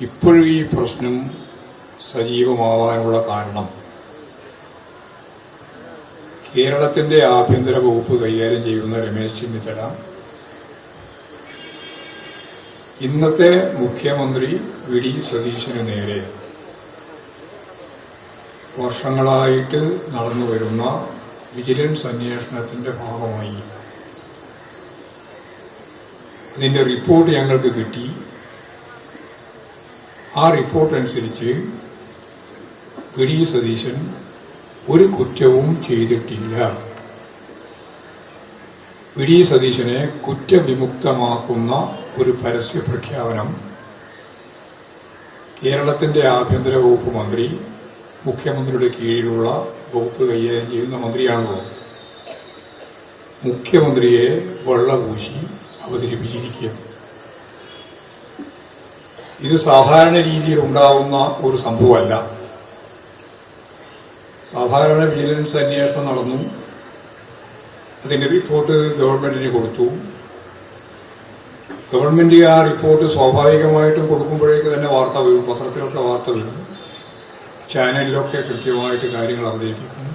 ഇപ്പോഴും ഈ പ്രശ്നം സജീവമാവാനുള്ള കാരണം കേരളത്തിൻ്റെ ആഭ്യന്തര വകുപ്പ് കൈകാര്യം ചെയ്യുന്ന രമേശ് ചെന്നിത്തല ഇന്നത്തെ മുഖ്യമന്ത്രി വി.ഡി. സതീശന് നേരെ വർഷങ്ങളായിട്ട് നടന്നു വരുന്ന വിജിലൻസ് അന്വേഷണത്തിൻ്റെ ഭാഗമായി അതിൻ്റെ റിപ്പോർട്ട് ഞങ്ങൾക്ക് കിട്ടി. ആ റിപ്പോർട്ട് അനുസരിച്ച് വി.ഡി. സതീശൻ ഒരു കുറ്റവും ചെയ്തിട്ടില്ല. വി.ഡി. സതീശനെ കുറ്റവിമുക്തമാക്കുന്ന ഒരു പരസ്യ പ്രഖ്യാപനം കേരളത്തിൻ്റെ ആഭ്യന്തര വകുപ്പ് മന്ത്രി മുഖ്യമന്ത്രിയുടെ കീഴിലുള്ള വകുപ്പ് കൈകാര്യം ചെയ്യുന്ന മന്ത്രിയാണല്ലോ മുഖ്യമന്ത്രിയെ വെള്ളപൂശി അവതരിപ്പിച്ചിരിക്കുക. ഇത് സാധാരണ രീതിയിൽ ഉണ്ടാവുന്ന ഒരു സംഭവമല്ല. സാധാരണ വിജിലൻസ് അന്വേഷണം നടന്നു, അതിൻ്റെ റിപ്പോർട്ട് ഗവൺമെന്റിന് കൊടുത്തു. ഗവൺമെന്റ് ആ റിപ്പോർട്ട് സ്വാഭാവികമായിട്ടും കൊടുക്കുമ്പോഴേക്ക് തന്നെ വാർത്ത വരും, പത്രത്തിലൊക്കെ വാർത്ത വരും, ചാനലിലൊക്കെ കൃത്യമായിട്ട് കാര്യങ്ങൾ അവതരിപ്പിക്കും.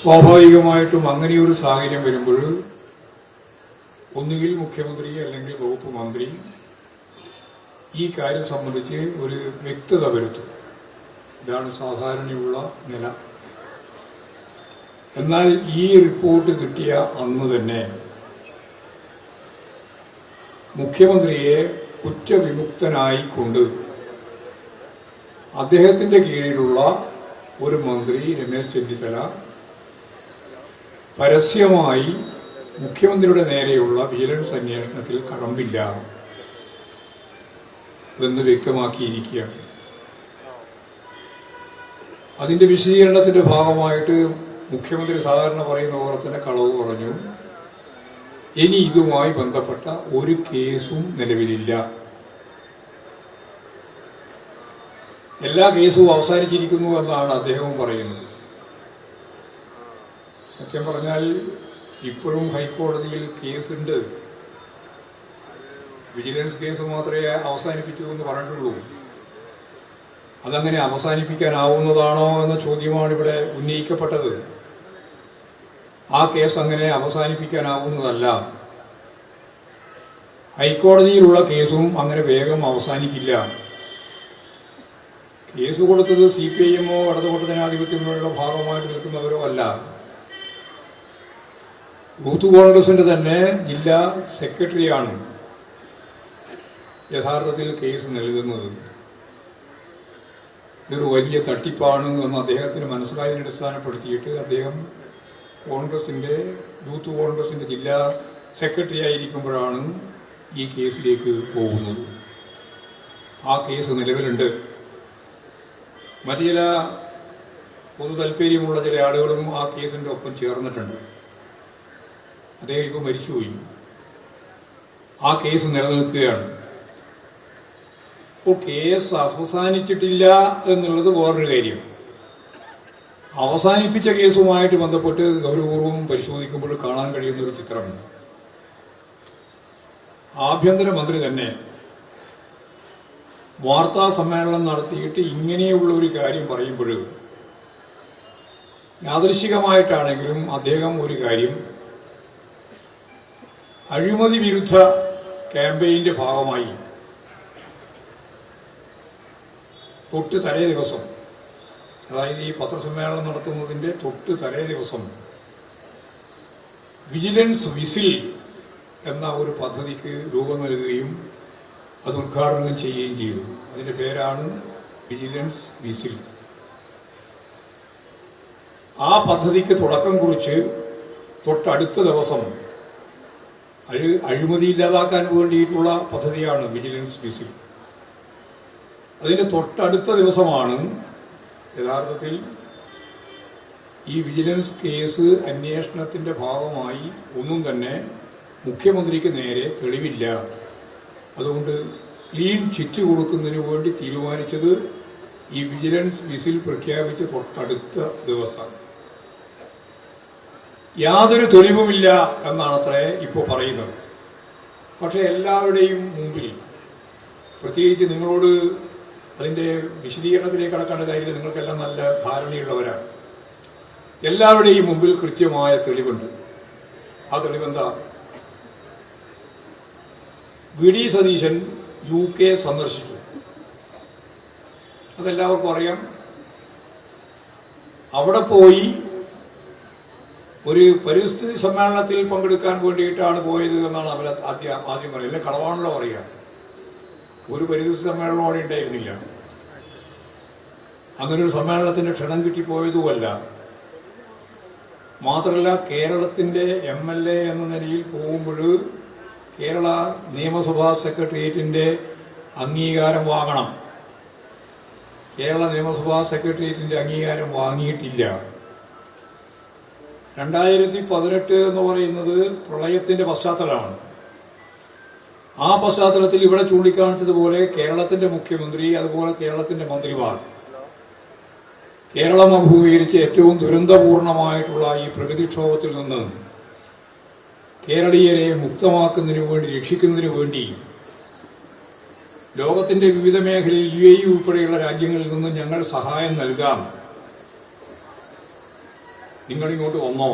സ്വാഭാവികമായിട്ടും അങ്ങനെയൊരു സാഹചര്യം വരുമ്പോൾ ഒന്നുകിൽ മുഖ്യമന്ത്രി അല്ലെങ്കിൽ വകുപ്പ് മന്ത്രി ഈ കാര്യം സംബന്ധിച്ച് ഒരു വ്യക്തത വരുത്തും. ഇതാണ് സാധാരണയുള്ള നില. എന്നാൽ ഈ റിപ്പോർട്ട് കിട്ടിയ അന്ന് തന്നെ മുഖ്യമന്ത്രിയെ കുറ്റവിമുക്തനായിക്കൊണ്ട് അദ്ദേഹത്തിൻ്റെ കീഴിലുള്ള ഒരു മന്ത്രി രമേശ് ചെന്നിത്തല പരസ്യമായി മുഖ്യമന്ത്രിയുടെ നേരെയുള്ള വിജിലൻസ് അന്വേഷണത്തിൽ കഴമ്പില്ല എന്ന് വ്യക്തമാക്കിയിരിക്കുകയാണ്. അതിൻ്റെ വിശദീകരണത്തിൻ്റെ ഭാഗമായിട്ട് മുഖ്യമന്ത്രി സാധാരണ പറയുന്ന പോലെ തന്നെ കളവ് പറഞ്ഞു. ഇനി ഇതുമായി ബന്ധപ്പെട്ട ഒരു കേസും നിലവിലില്ല, എല്ലാ കേസും അവസാനിച്ചിരിക്കുന്നു എന്നാണ് അദ്ദേഹം പറയുന്നത്. സത്യം പറഞ്ഞാൽ ഇപ്പോഴും ഹൈക്കോടതിയിൽ കേസുണ്ട്. വിജിലൻസ് കേസ് മാത്രമേ അവസാനിപ്പിച്ചു എന്ന് പറഞ്ഞിട്ടുള്ളൂ. അതങ്ങനെ അവസാനിപ്പിക്കാനാവുന്നതാണോ എന്ന ചോദ്യമാണ് ഇവിടെ ഉന്നയിക്കപ്പെട്ടത്. ആ കേസ് അങ്ങനെ അവസാനിപ്പിക്കാനാവുന്നതല്ല. ഹൈക്കോടതിയിലുള്ള കേസും അങ്ങനെ വേഗം അവസാനിക്കില്ല. കേസ് കൊടുത്തത് CPIM-ഓ ഇടതുപക്ഷ ജനാധിപത്യങ്ങളുടെ ഭാഗമായിട്ട് നിൽക്കുന്നവരോ അല്ല. യൂത്ത് കോൺഗ്രസിന്റെ തന്നെ ജില്ലാ സെക്രട്ടറിയാണ് യഥാർത്ഥത്തിൽ കേസ് നൽകുന്നത്. ഇതൊരു വലിയ തട്ടിപ്പാണ് എന്ന് അദ്ദേഹത്തിന് മനസ്സിലായതിനെ അടിസ്ഥാനപ്പെടുത്തിയിട്ട് അദ്ദേഹം യൂത്ത് കോൺഗ്രസിന്റെ ജില്ലാ സെക്രട്ടറി ആയിരിക്കുമ്പോഴാണ് ഈ കേസിലേക്ക് പോകുന്നത്. ആ കേസ് നിലവിലുണ്ട്. മറ്റു ചില പൊതു താല്പര്യമുള്ള ചില ആളുകളും ആ കേസിൻ്റെ ഒപ്പം ചേർന്നിട്ടുണ്ട്. അദ്ദേഹം ഇപ്പോൾ മരിച്ചുപോയി. ആ കേസ് നിലനിൽക്കുകയാണ്. അപ്പോൾ കേസ് അവസാനിച്ചിട്ടില്ല എന്നുള്ളത് വേറൊരു കാര്യം. അവസാനിപ്പിച്ച കേസുമായിട്ട് ബന്ധപ്പെട്ട് ഗൗരവപൂർവ്വം പരിശോധിക്കുമ്പോൾ കാണാൻ കഴിയുന്ന ഒരു ചിത്രമുണ്ട്. ആഭ്യന്തരമന്ത്രി തന്നെ വാർത്താ സമ്മേളനം നടത്തിയിട്ട് ഇങ്ങനെയുള്ള ഒരു കാര്യം പറയുമ്പോൾ യാദൃശ്ചികമായിട്ടാണെങ്കിലും അദ്ദേഹം ഒരു കാര്യം അഴിമതി വിരുദ്ധ ക്യാമ്പയിന്റെ ഭാഗമായി തൊട്ട് തലേ ദിവസം, അതായത് ഈ പത്രസമ്മേളനം നടത്തുന്നതിൻ്റെ തൊട്ട് തലേ ദിവസം വിജിലൻസ് വിസിൽ എന്ന ഒരു പദ്ധതിക്ക് രൂപം നൽകുകയും അത് ഉദ്ഘാടനം ചെയ്യുകയും ചെയ്തു. അതിൻ്റെ പേരാണ് വിജിലൻസ് വിസിൽ. ആ പദ്ധതിക്ക് തുടക്കം കുറിച്ച് തൊട്ടടുത്ത ദിവസം അഴിമതി ഇല്ലാതാക്കാൻ വേണ്ടിയിട്ടുള്ള പദ്ധതിയാണ് വിജിലൻസ് വിസിൽ. അതിൻ്റെ തൊട്ടടുത്ത ദിവസമാണ് യഥാർത്ഥത്തിൽ ഈ വിജിലൻസ് കേസ് അന്വേഷണത്തിൻ്റെ ഭാഗമായി ഒന്നും തന്നെ മുഖ്യമന്ത്രിക്ക് നേരെ തെളിവില്ല, അതുകൊണ്ട് ക്ലീൻ ചിറ്റ് കൊടുക്കുന്നതിന് വേണ്ടി തീരുമാനിച്ചത് ഈ വിജിലൻസ് വിസിൽ പ്രഖ്യാപിച്ച് തൊട്ടടുത്ത ദിവസം. യാതൊരു തെളിവുമില്ല എന്നാണത്രേ ഇപ്പോൾ പറയുന്നത്. പക്ഷെ എല്ലാവരുടെയും മുമ്പിൽ പ്രത്യേകിച്ച് നിങ്ങളോട് അതിൻ്റെ വിശദീകരണത്തിലേക്ക് കടക്കേണ്ട കാര്യത്തിൽ നിങ്ങൾക്കെല്ലാം നല്ല ധാരണയുള്ളവരാണ്. എല്ലാവരുടെയും മുമ്പിൽ കൃത്യമായ തെളിവുണ്ട്. ആ തെളിവെന്താ? വി ഡി സതീശൻ UK സന്ദർശിച്ചു. അതെല്ലാവർക്കും അറിയാം. അവിടെ പോയി ഒരു പരിസ്ഥിതി സമ്മേളനത്തിൽ പങ്കെടുക്കാൻ വേണ്ടിയിട്ടാണ് പോയത് എന്നാണ് അവർ ആദ്യം പറയുന്നത്. കളവാണല്ലോ പറയുക. ഒരു പരിസ്ഥിതി സമ്മേളനം അവിടെ ഉണ്ടായിരുന്നില്ല. അങ്ങനെ ഒരു സമ്മേളനത്തിന് ക്ഷണം കിട്ടിപ്പോയതുമല്ല. മാത്രമല്ല, കേരളത്തിൻ്റെ MLA എന്ന നിലയിൽ പോകുമ്പോൾ കേരള നിയമസഭാ സെക്രട്ടേറിയറ്റിൻ്റെ അംഗീകാരം വാങ്ങണം. കേരള നിയമസഭാ സെക്രട്ടേറിയറ്റിൻ്റെ അംഗീകാരം വാങ്ങിയിട്ടില്ല. 2018 എന്ന് പറയുന്നത് പ്രളയത്തിൻ്റെ പശ്ചാത്തലമാണ്. ആ പശ്ചാത്തലത്തിൽ ഇവിടെ ചൂണ്ടിക്കാണിച്ചതുപോലെ കേരളത്തിൻ്റെ മുഖ്യമന്ത്രി, അതുപോലെ കേരളത്തിൻ്റെ മന്ത്രിമാർ കേരളം അഭിമുഖീകരിച്ച ഏറ്റവും ദുരന്തപൂർണമായിട്ടുള്ള ഈ പ്രകൃതിക്ഷോഭത്തിൽ നിന്ന് കേരളീയരെ മുക്തമാക്കുന്നതിന് വേണ്ടി, രക്ഷിക്കുന്നതിന് വേണ്ടി ലോകത്തിൻ്റെ വിവിധ മേഖലയിൽ UAE ഉൾപ്പെടെയുള്ള രാജ്യങ്ങളിൽ നിന്ന് ഞങ്ങൾ സഹായം നൽകാം, നിങ്ങളിങ്ങോട്ട് വന്നോ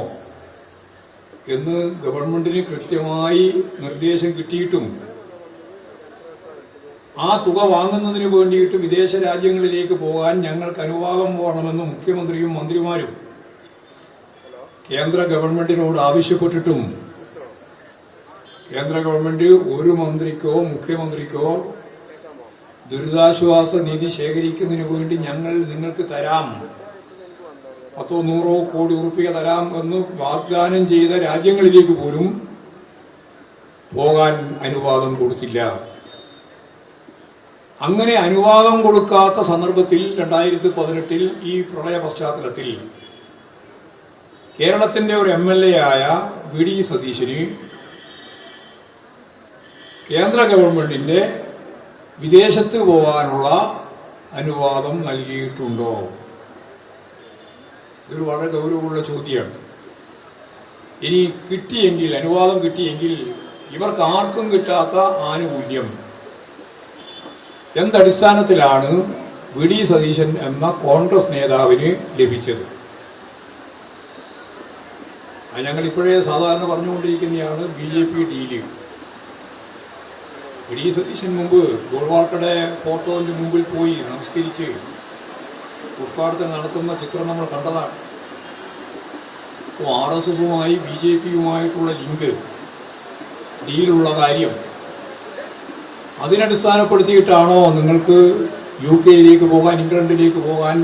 എന്ന് ഗവൺമെന്റിന് കൃത്യമായി നിർദ്ദേശം കിട്ടിയിട്ടും ആ തുക വാങ്ങുന്നതിന് വേണ്ടിയിട്ട് വിദേശ രാജ്യങ്ങളിലേക്ക് പോകാൻ ഞങ്ങൾക്ക് അനുവാദം വേണമെന്ന് മുഖ്യമന്ത്രിയും മന്ത്രിമാരും കേന്ദ്ര ഗവൺമെന്റിനോട് ആവശ്യപ്പെട്ടിട്ടും കേന്ദ്ര ഗവൺമെന്റ് ഒരു മന്ത്രിക്കോ മുഖ്യമന്ത്രിക്കോ ദുരിതാശ്വാസ നിധി ശേഖരിക്കുന്നതിന് വേണ്ടി ഞങ്ങൾ നിങ്ങൾക്ക് തരാം, 10-100 കോടി റുപ്യ തരാം എന്ന് വാഗ്ദാനം ചെയ്ത രാജ്യങ്ങളിലേക്ക് പോലും പോകാൻ അനുവാദം കൊടുത്തില്ല. അങ്ങനെ അനുവാദം കൊടുക്കാത്ത സന്ദർഭത്തിൽ 2018 ഈ പ്രളയ പശ്ചാത്തലത്തിൽ കേരളത്തിന്റെ ഒരു MLA ആയ വി ഡി സതീശന് കേന്ദ്ര ഗവൺമെന്റിന്റെ വിദേശത്ത് പോകാനുള്ള അനുവാദം നൽകിയിട്ടുണ്ടോ? ഇതൊരു വളരെ ഗൗരവമുള്ള ചോദ്യമാണ്. ഇനി കിട്ടിയെങ്കിൽ, അനുവാദം കിട്ടിയെങ്കിൽ ഇവർക്ക് ആർക്കും കിട്ടാത്ത ആനുകൂല്യം എന്തടിസ്ഥാനത്തിലാണ് വി ഡി സതീശൻ എന്ന കോൺഗ്രസ് നേതാവിന് ലഭിച്ചത്? ഞങ്ങൾ ഇപ്പോഴേ സാധാരണ പറഞ്ഞുകൊണ്ടിരിക്കുന്നതാണ് BJP deal. V D Satheesan മുമ്പ് ഗോൾവാൾക്കറുടെ ഫോട്ടോന്റെ മുമ്പിൽ പോയി നമസ്കരിച്ച് പുഷ്പാർച്ചന നടത്തുന്ന ചിത്രം നമ്മൾ കണ്ടതാണ്. അപ്പോൾ RSSുമായി BJPയുമായിട്ടുള്ള ലിങ്ക്, ഡീലുള്ള കാര്യം അതിനടിസ്ഥാനപ്പെടുത്തിയിട്ടാണോ നിങ്ങൾക്ക് UK പോകാൻ, ഇംഗ്ലണ്ടിലേക്ക് പോകാൻ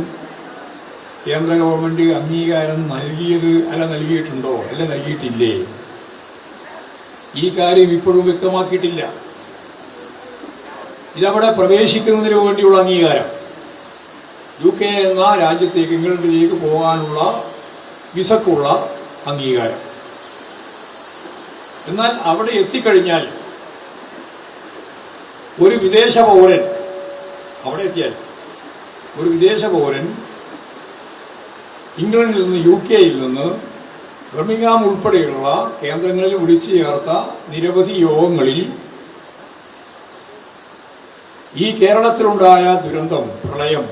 കേന്ദ്ര ഗവൺമെന്റ് അംഗീകാരം നൽകിയത്? അല്ല നൽകിയിട്ടുണ്ടോ? അല്ല നൽകിയിട്ടില്ലേ? ഈ കാര്യം ഇപ്പോഴും വ്യക്തമാക്കിയിട്ടില്ല. ഇതവിടെ പ്രവേശിക്കുന്നതിന് വേണ്ടിയുള്ള അംഗീകാരം, UK എന്ന രാജ്യത്തേക്ക്, ഇംഗ്ലണ്ടിലേക്ക് പോകാനുള്ള വിസക്കുള്ള അംഗീകാരം. എന്നാൽ അവിടെ എത്തിക്കഴിഞ്ഞാൽ ഒരു വിദേശ പൗരൻ, അവിടെ എത്തിയാൽ ഒരു വിദേശ പൗരൻ ഇംഗ്ലണ്ടിൽ നിന്ന്, UK നിന്ന്, ബർമിംഗ്ഹാം ഉൾപ്പെടെയുള്ള കേന്ദ്രങ്ങളിൽ വിളിച്ചു ചേർത്ത നിരവധി യോഗങ്ങളിൽ ഈ കേരളത്തിലുണ്ടായ ദുരന്തം, പ്രളയം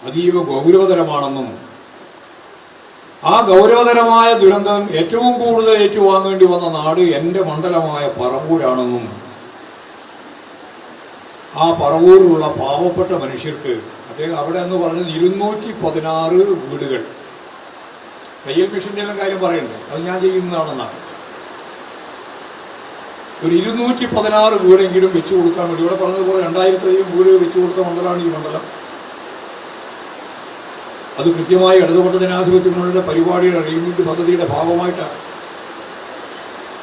അതീവ ഗൗരവതരമാണെന്നും ആ ഗൗരവതരമായ ദുരന്തം ഏറ്റവും കൂടുതൽ ഏറ്റുവാങ്ങേണ്ടി വന്ന നാട് എൻ്റെ മണ്ഡലമായ പറവൂരാണെന്നും ആ പറവൂരിലുള്ള പാവപ്പെട്ട മനുഷ്യർക്ക്, അദ്ദേഹം അവിടെ എന്ന് പറഞ്ഞത് 216 വീടുകൾ, തയ്യൽ മിഷൻ്റെ എല്ലാം കാര്യം പറയുന്നുണ്ട്, അത് ഞാൻ ചെയ്യുന്നതാണെന്നാണ്, ഒരു 216 വീടെങ്കിലും വെച്ചു കൊടുക്കാൻ വേണ്ടി, ഇവിടെ പറഞ്ഞതുപോലെ 2000 വീട് വെച്ചു കൊടുത്ത മണ്ഡലമാണ് ഈ മണ്ഡലം. അത് കൃത്യമായി ഇടതുപക്ഷ ജനാധിപത്യ മുന്നണിയുടെ പരിപാടിയുടെ റീമിറ്റ് പദ്ധതിയുടെ ഭാഗമായിട്ടാണ്.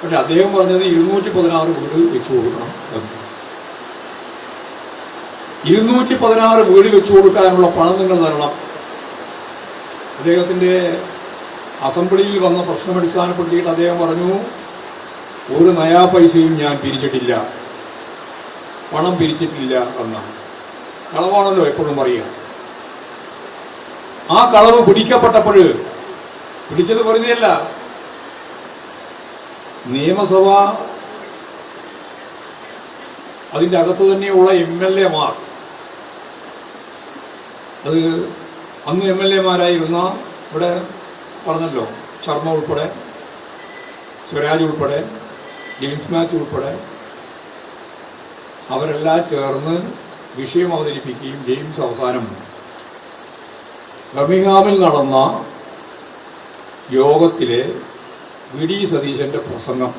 പക്ഷെ അദ്ദേഹം പറഞ്ഞത് 216 വീട് വെച്ചു കൊടുക്കണം എന്ന്. 216 വീട് വെച്ചു കൊടുക്കാനുള്ള പണം നിങ്ങൾ തരണം. അദ്ദേഹത്തിൻ്റെ അസംബ്ലിയിൽ വന്ന പ്രശ്നം അടിസ്ഥാനപ്പെടുത്തിയിട്ട് അദ്ദേഹം പറഞ്ഞു, ഒരു നയാ പൈസയും ഞാൻ പിരിച്ചിട്ടില്ല, പണം പിരിച്ചിട്ടില്ല എന്നാണ്. കളവാണല്ലോ എപ്പോഴും പറയുക. ആ കളവ് പിടിക്കപ്പെട്ടപ്പോൾ പിടിച്ചത് വെറുതെയല്ല, നിയമസഭ അതിൻ്റെ അകത്ത് തന്നെയുള്ള MLA-മാർ, അത് അന്ന് MLA-മാരായിരുന്ന ഇവിടെ പറഞ്ഞല്ലോ, ശർമ്മ ഉൾപ്പെടെ, സ്വരാജ് ഉൾപ്പെടെ, ജെയിംസ് മാത്യു ഉൾപ്പെടെ അവരെല്ലാം ചേർന്ന് വിഷയം അവതരിപ്പിക്കുകയും ജെയിംസ് അവസാനം ബർമിംഗ്ഹാമിൽ നടന്ന യോഗത്തിലെ VD സതീശൻ്റെ പ്രസംഗം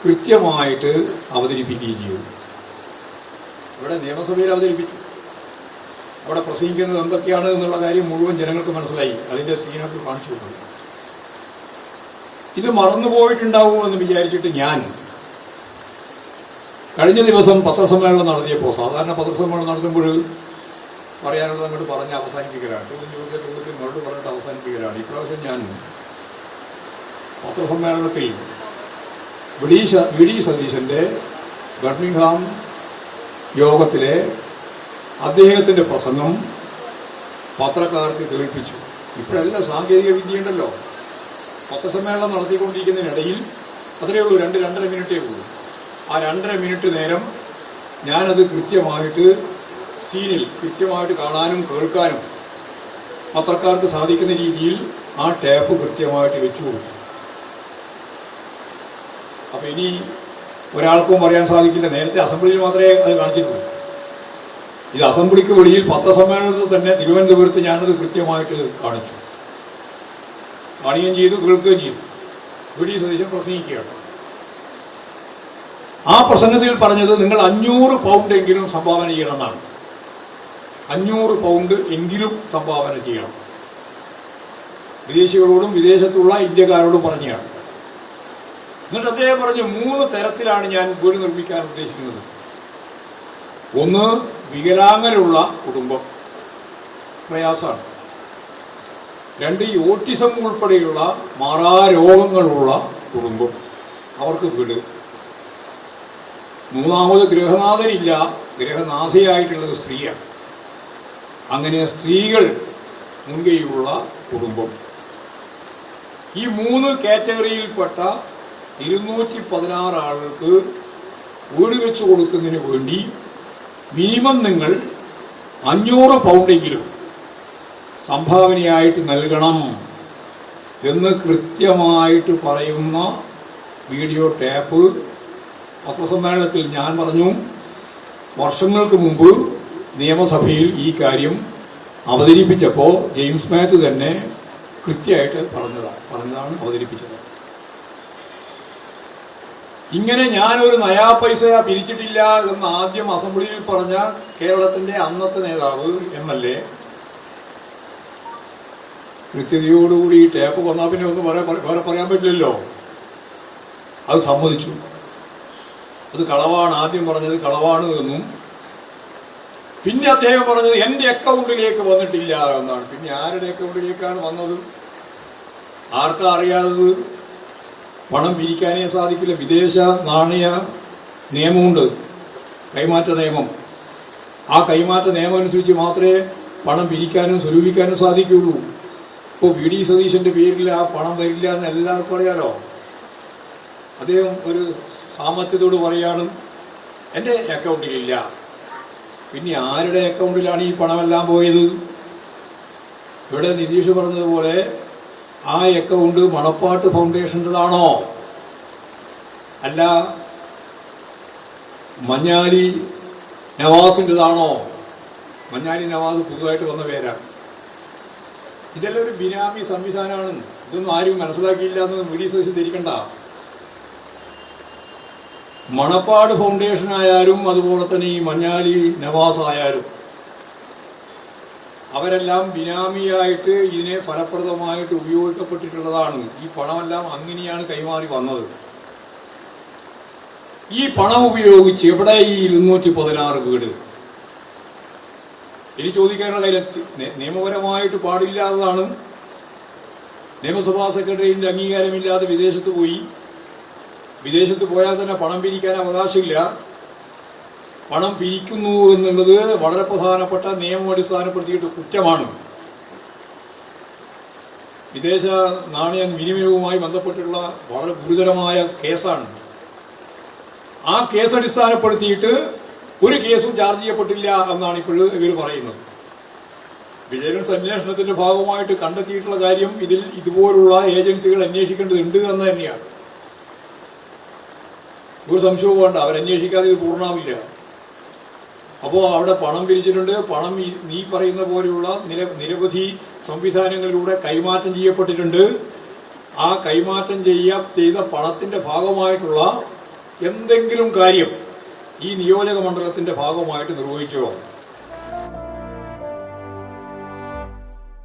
കൃത്യമായിട്ട് അവതരിപ്പിക്കുകയും ചെയ്തു. ഇവിടെ നിയമസഭയിൽ അവതരിപ്പിച്ചു. അവിടെ പ്രസംഗിക്കുന്നത് എന്തൊക്കെയാണ് എന്നുള്ള കാര്യം മുഴുവൻ ജനങ്ങൾക്ക് മനസ്സിലായി. അതിൻ്റെ സീനൊക്കെ കാണിച്ചു കൊടുത്തു. ഇത് മറന്നുപോയിട്ടുണ്ടാവുമെന്ന് വിചാരിച്ചിട്ട് ഞാൻ കഴിഞ്ഞ ദിവസം പത്രസമ്മേളനം നടത്തിയപ്പോൾ, സാധാരണ പത്രസമ്മേളനം നടത്തുമ്പോൾ പറയാനുള്ളത് അങ്ങോട്ട് പറഞ്ഞ് അവസാനിപ്പിക്കലാണ്, ചോദ്യത്തിൽ മറുപടി പറഞ്ഞിട്ട് അവസാനിപ്പിക്കലാണ്. ഇപ്രാവശ്യം ഞാൻ പത്രസമ്മേളനത്തിൽ VD സതീശൻ്റെ ബർമിംഗ്ഹാം യോഗത്തിലെ അദ്ദേഹത്തിൻ്റെ പ്രസംഗം പത്രക്കാർക്ക് കേൾപ്പിച്ചു. ഇപ്പോഴെല്ലാം സാങ്കേതിക വിദ്യയുണ്ടല്ലോ. പത്രസമ്മേളനം നടത്തിക്കൊണ്ടിരിക്കുന്നതിനിടയിൽ അത്രയേ ഉള്ളൂ, 2-2.5 മിനിറ്റേ ഉള്ളൂ. ആ 2.5 മിനിറ്റ് നേരം ഞാനത് കൃത്യമായിട്ട് സീനിൽ കൃത്യമായിട്ട് കാണാനും കേൾക്കാനും പത്രക്കാർക്ക് സാധിക്കുന്ന രീതിയിൽ ആ ടേപ്പ് കൃത്യമായിട്ട് വെച്ചു കൊടുക്കും. അപ്പം ഇനി ഒരാൾക്കും പറയാൻ സാധിക്കില്ല. നേരത്തെ അസംബ്ലിയിൽ മാത്രമേ അത് കാണിച്ചിട്ടുള്ളൂ. ഇത് അസംബ്ലിക്ക് വെളിയിൽ പത്രസമ്മേളനത്തിൽ തന്നെ തിരുവനന്തപുരത്ത് ഞാനത് കൃത്യമായിട്ട് കാണിച്ചു, കാണുകയും ചെയ്തു, കേൾക്കുകയും ചെയ്തു. VD സതീശൻ പ്രസംഗിക്കുകയാണ്. ആ പ്രസംഗത്തിൽ പറഞ്ഞത് നിങ്ങൾ 500 പൗണ്ട് എങ്കിലും സംഭാവന ചെയ്യണമെന്നാണ്. 500 പൗണ്ട് എങ്കിലും സംഭാവന ചെയ്യണം. വിദേശികളോടും വിദേശത്തുള്ള ഇന്ത്യക്കാരോടും പറഞ്ഞാണ്. എന്നിട്ട് അദ്ദേഹം പറഞ്ഞു, 3 തരത്തിലാണ് ഞാൻ വീട് നിർമ്മിക്കാൻ ഉദ്ദേശിക്കുന്നത്. ഒന്ന്, വികലാംഗരുള്ള കുടുംബം, പ്രയാസമാണ്. 2, ഈ ഓട്ടിസം ഉൾപ്പെടെയുള്ള മാറാരോഗങ്ങളുള്ള കുടുംബം, അവർക്ക് വീട്. 3, ഗൃഹനാഥനില്ല, ഗൃഹനാഥയായിട്ടുള്ളത് സ്ത്രീയാണ്. അങ്ങനെ സ്ത്രീകൾ മുൻകൈയുള്ള കുടുംബം. ഈ 3 കാറ്റഗറിയിൽപ്പെട്ട 216 ആളുകൾക്ക് വീട് വെച്ച് കൊടുക്കുന്നതിന് വേണ്ടി മിനിമം നിങ്ങൾ 500 പൗണ്ടെങ്കിലും സംഭാവനയായിട്ട് നൽകണം എന്ന് കൃത്യമായിട്ട് പറയുന്ന വീഡിയോ ടേപ്പ് പത്രസമ്മേളനത്തിൽ ഞാൻ പറഞ്ഞു. വർഷങ്ങൾക്ക് മുമ്പ് നിയമസഭയിൽ ഈ കാര്യം അവതരിപ്പിച്ചപ്പോൾ ജെയിംസ് മാത്യു തന്നെ കൃത്യമായിട്ട് പറഞ്ഞതാണ് അവതരിപ്പിച്ചത്. ഇങ്ങനെ ഞാനൊരു നയാ പൈസ പിരിച്ചിട്ടില്ല എന്ന് ആദ്യം അസംബ്ലിയിൽ പറഞ്ഞ കേരളത്തിൻ്റെ അന്നത്തെ നേതാവ് MLA കൃത്യതയോടുകൂടി ഈ ടേപ്പ് വന്നാൽ പിന്നെ ഒന്നും വേറെ പറയാൻ പറ്റില്ലല്ലോ, അത് സമ്മതിച്ചു. അത് കളവാണ്, ആദ്യം പറഞ്ഞത് കളവാണ് എന്നും, പിന്നെ അദ്ദേഹം പറഞ്ഞത് എൻ്റെ അക്കൗണ്ടിലേക്ക് വന്നിട്ടില്ല എന്നാണ്. പിന്നെ ആരുടെ അക്കൗണ്ടിലേക്കാണ് വന്നത്? ആർക്കാ അറിയാത്തത്? പണം പിരിക്കാനേ സാധിക്കില്ല. വിദേശ നാണയ നിയമമുണ്ട്, കൈമാറ്റ നിയമം. ആ കൈമാറ്റ നിയമം അനുസരിച്ച് മാത്രമേ പണം പിരിക്കാനും സ്വരൂപിക്കാനും സാധിക്കുകയുള്ളൂ. ഇപ്പോൾ VD സതീശൻ്റെ പേരിൽ ആ പണം വരില്ല എന്ന് എല്ലാവർക്കും അറിയാലോ. അദ്ദേഹം ഒരു സാമർത്ഥ്യത്തോട് പറയാണ്, എൻ്റെ അക്കൗണ്ടിലില്ല. പിന്നെ ആരുടെ അക്കൗണ്ടിലാണ് ഈ പണമെല്ലാം പോയത്? ഇവിടെ നിതീഷ് പറഞ്ഞതുപോലെ ആ അക്കൗണ്ട് മണപ്പാട്ട് ഫൗണ്ടേഷൻ്റെതാണോ, അല്ല മഞ്ഞാലി നവാസിൻ്റെതാണോ? മഞ്ഞാലി നവാസ് പുതുതായിട്ട് വന്ന പേരാണ്. ഇതെല്ലാം ഒരു ബിനാമി സംവിധാനമാണ്. ഇതൊന്നും ആരും മനസ്സിലാക്കിയില്ല എന്ന് VD സതീശൻ ധരിക്കണ്ട. മണപ്പാട് ഫൗണ്ടേഷൻ ആയാലും അതുപോലെ തന്നെ ഈ മഞ്ഞാലി നവാസ് ആയാലും അവരെല്ലാം ബിനാമിയായിട്ട് ഇതിനെ ഫലപ്രദമായിട്ട് ഉപയോഗിക്കപ്പെട്ടിട്ടുള്ളതാണ്. ഈ പണമെല്ലാം അങ്ങനെയാണ് കൈമാറി വന്നത്. ഈ പണം ഉപയോഗിച്ച് എവിടെ ഈ 216 വീട്? ഇനി ചോദിക്കാനുള്ള കാര്യം നിയമപരമായിട്ട് പാടില്ലാത്തതാണ്. നിയമസഭാ സെക്രട്ടറിയുടെ അംഗീകാരമില്ലാതെ വിദേശത്ത് പോയാൽ തന്നെ പണം പിരിക്കാൻ അവകാശമില്ല. പണം പിരിക്കുന്നു എന്നുള്ളത് വളരെ പ്രധാനപ്പെട്ട നിയമം അടിസ്ഥാനപ്പെടുത്തിയിട്ട് കുറ്റമാണ്. വിദേശ നാണയ വിനിമയവുമായി ബന്ധപ്പെട്ടുള്ള വളരെ ഗുരുതരമായ കേസാണ്. ആ കേസ് അടിസ്ഥാനപ്പെടുത്തിയിട്ട് ഒരു കേസും ചാർജ് ചെയ്യപ്പെട്ടില്ല എന്നാണ് ഇപ്പോഴും ഇവർ പറയുന്നത്. വിജിലൻസ് അന്വേഷണത്തിന്റെ ഭാഗമായിട്ട് കണ്ടെത്തിയിട്ടുള്ള കാര്യം ഇതിൽ ഇതുപോലുള്ള ഏജൻസികൾ അന്വേഷിക്കേണ്ടതുണ്ട് എന്ന് തന്നെയാണ്. ഒരു സംശയവും വേണ്ട, അവരന്വേഷിക്കാതെ ഇത് പൂർണ്ണമാവില്ല. അപ്പോൾ അവിടെ പണം പിരിച്ചിട്ടുണ്ട്. പണം നീ പറയുന്ന പോലെയുള്ള നിരവധി സംവിധാനങ്ങളിലൂടെ കൈമാറ്റം ചെയ്യപ്പെട്ടിട്ടുണ്ട്. ആ കൈമാറ്റം ചെയ്ത പണത്തിൻ്റെ ഭാഗമായിട്ടുള്ള എന്തെങ്കിലും കാര്യം ഈ നിയോജക മണ്ഡലത്തിൻ്റെ ഭാഗമായിട്ട് നിർവഹിച്ചോ